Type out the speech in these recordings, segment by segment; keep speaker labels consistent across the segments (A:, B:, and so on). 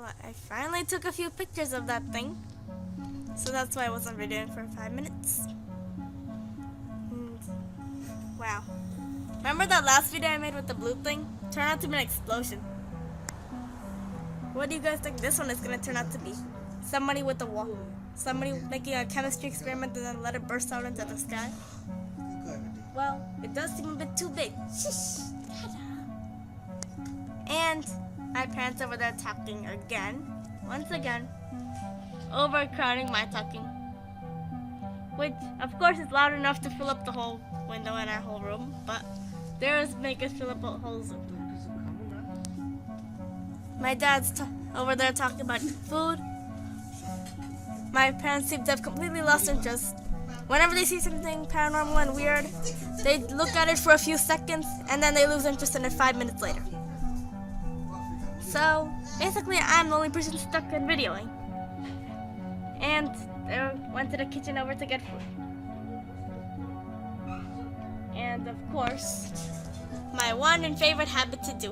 A: Well, I finally took a few pictures of that thing. So that's why I wasn't videoing for 5 minutes. Wow. Remember that last video I made with the blue thing? Turned out to be an explosion. What do you guys think this one is going to turn out to be? Somebody with a wall. Somebody making a chemistry experiment and then let it burst out into the sky? Well, it does seem a bit too big. And my parents over there talking again. Once again. Overcrowding my talking. Which, of course, is loud enough to fill up the whole window in our whole room. But theirs make us fill up holes. My dad's over there talking about food. My parents seem to have completely lost interest. Whenever they see something paranormal and weird, they look at it for a few seconds and then they lose interest in it 5 minutes later. So, basically, I'm the only person stuck in videoing. And they went to the kitchen over to get food. And, of course, my one and favorite habit to do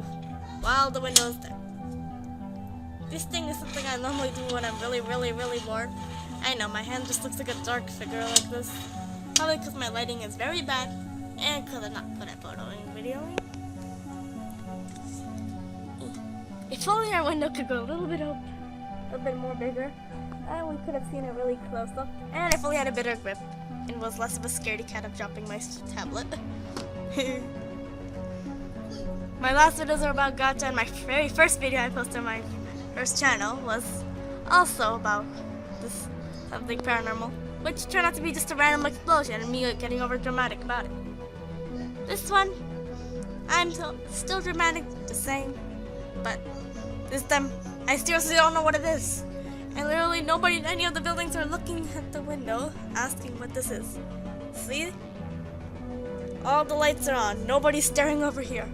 A: while the window is there. This thing is something I normally do when I'm really bored. I know, my hand just looks like a dark figure like this. Probably because my lighting is very bad and because I'm not good at photoing and videoing. If only our window could go a little bit up, a bit more bigger, and we could have seen it really close up. And if only I had a better grip and was less of a scaredy cat of dropping my tablet. My last videos are about gacha, and my very first video I posted on my first channel was also about this something paranormal, which turned out to be just a random explosion and me getting over dramatic about it. This one, I'm still dramatic, the same, but this time I seriously don't know what it is. And literally nobody in any of the buildings are looking at the window asking what this is. See? All the lights are on. Nobody's staring over here.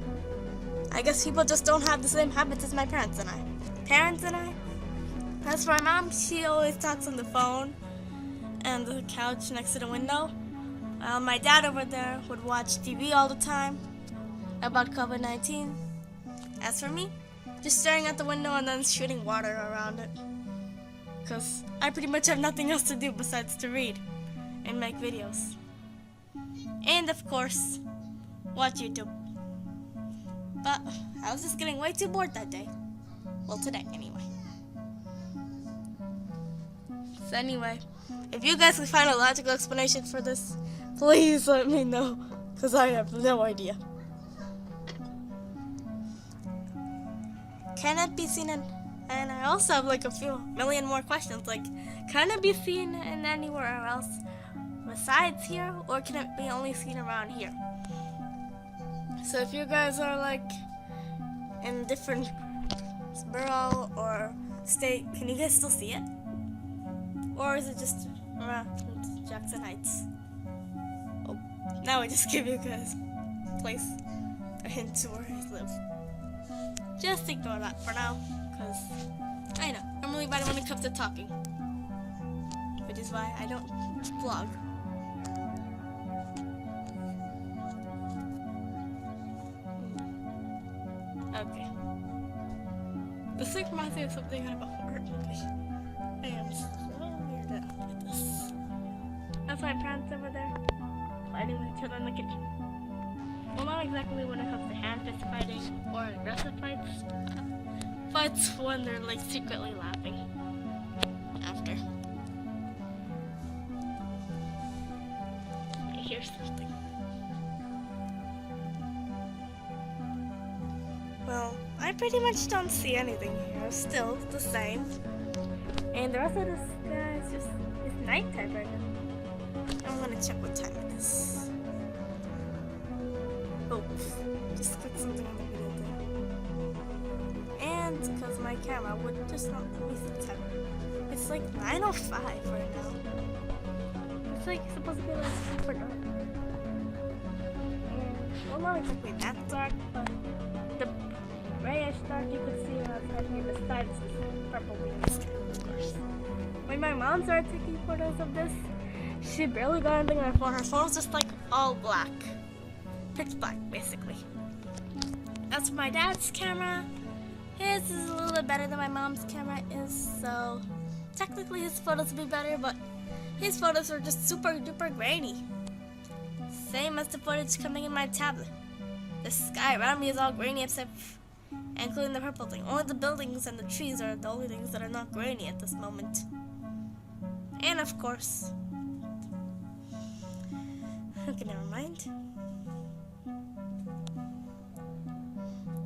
A: I guess people just don't have the same habits as my parents and I. As for my mom, she always talks on the phone and the couch next to the window. My dad over there would watch TV all the time about COVID-19. As for me, just staring at the window and then shooting water around it. Because I pretty much have nothing else to do besides to read and make videos. And of course, watch YouTube. But I was just getting way too bored that day. Well, today anyway. So anyway, if you guys can find a logical explanation for this, please let me know, because I have no idea. Can it be seen in, and I also have like a few million more questions, like, can it be seen in anywhere else besides here, or can it be only seen around here? So if you guys are like in different borough or state, can you guys still see it? Or is it just around Jackson Heights? Oh, now I just give you guys a hint to where I live. Just ignore that for now, because I know, I'm really bad when it comes to talking. Which is why I don't vlog. Okay. This like reminds me of something out of a horror movie. I am so weirded out by this. That's my parents over there fighting with each other in the kitchen. Well, not exactly when it comes to hand fist fighting or aggressive fights. Fights when they're like secretly laughing after. I hear something. Well, I pretty much don't see anything here. Still the same. And the rest of this sky is just, it's nighttime right now. I'm gonna check what time it is. Oh, just click something on the video there. And because my camera would just not let me see the time. It's like 9:05 right now. It's like supposed to be like super dark. And, well, not exactly that dark, but the grayish dark you could see outside here besides this purple in the sky, of course. When my mom started taking photos of this, she barely got anything on her phone. Her phone was just like all black. Pitch black, basically. As for my dad's camera, His is a little bit better than my mom's camera is, so technically his photos would be better, but his photos are just super duper grainy. Same as the footage coming in my tablet. The sky around me is all grainy except including the purple thing. Only the buildings and the trees are the only things that are not grainy at this moment. And of course, okay, never mind.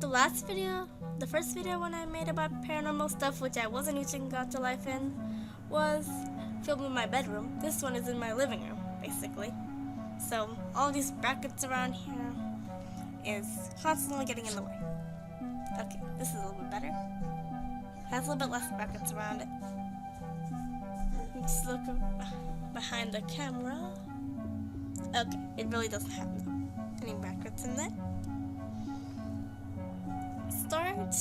A: The first video when I made about paranormal stuff, which I wasn't using Afterlife in, was filmed in my bedroom. This one is in my living room, basically. So all these brackets around here is constantly getting in the way. Okay, this is a little bit better. Has a little bit less brackets around it. Just look behind the camera. Okay, it really doesn't have any brackets in there. Start.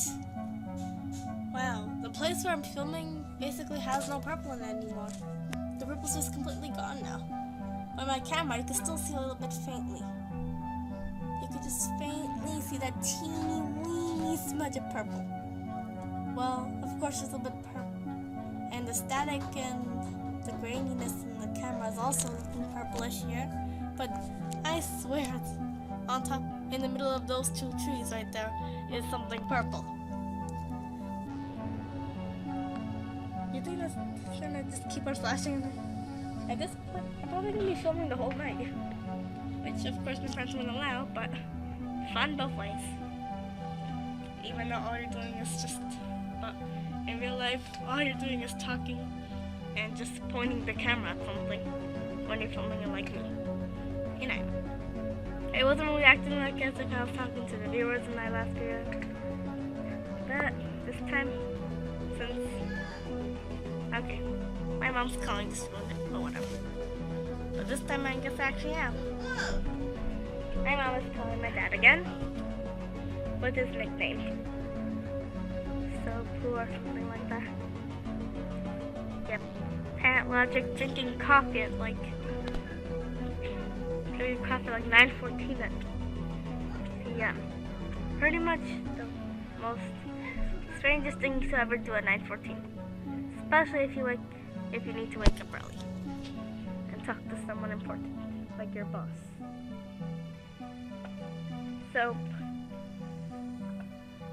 A: Wow, the place where I'm filming basically has no purple in it anymore. The purple's just completely gone now. On my camera, you can still see a little bit faintly. You can just faintly see that teeny weeny smudge of purple. Well, of course, there's a little bit purple, and the static and the graininess in the camera is also looking purplish here. But I swear, it's on top, in the middle of those two trees right there, is something purple. You think that's gonna just keep on flashing? At this point, I'm probably gonna be filming the whole night. Which, of course, my friends won't allow, but fun both ways. Even though all you're doing is just, but in real life, all you're doing is talking and just pointing the camera at something when you're filming it like me. You know. I wasn't really acting like as if I was talking to the viewers in my last video. But this time, since, okay, my mom's calling to ruin it, but whatever. But this time I guess I actually am. My mom is calling my dad again with his nickname. So cool or something like that. Yep. Parent Logic drinking coffee at like 9:14 at p.m. Pretty much the most strangest thing you could ever do at 9:14. Especially if you need to wake up early and talk to someone important, like your boss. So,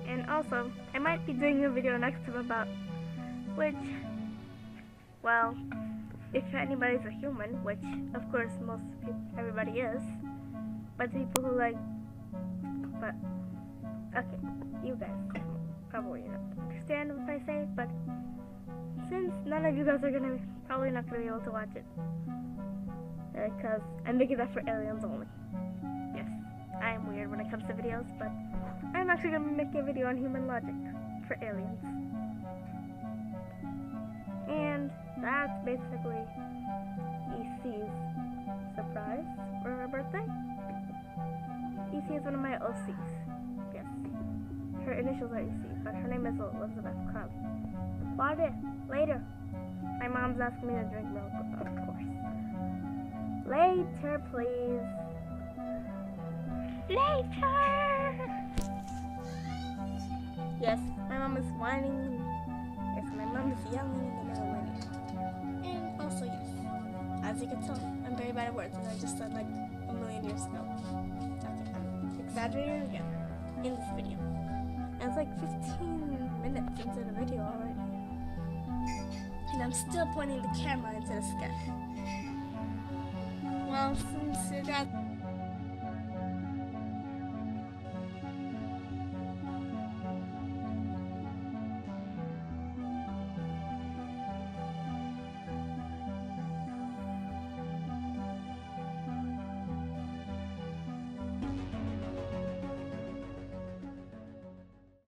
A: and also, I might be doing a video next time about which, well, if anybody's a human, which of course everybody is, but people who but okay, you guys probably don't understand what I say, but since none of you guys are probably not gonna be able to watch it, because I'm making that for aliens only. Yes, I am weird when it comes to videos, but I'm actually gonna make a video on human logic for aliens. And that's basically EC's surprise for her birthday. EC is one of my OCs. Yes. Her initials are EC, but her name is Elizabeth Crumb. Bought it later. My mom's asking me to drink milk, of course. Later, please. Later! Yes, my mom is whining. Yes, my mom is yelling in the middle of my ear. And also, yes, as you can tell, I'm very bad at words, and I just said like a million years ago. Okay, I'm exaggerating again in this video. And it's like 15 minutes into the video already. And I'm still pointing the camera into the sky. Well, since your dad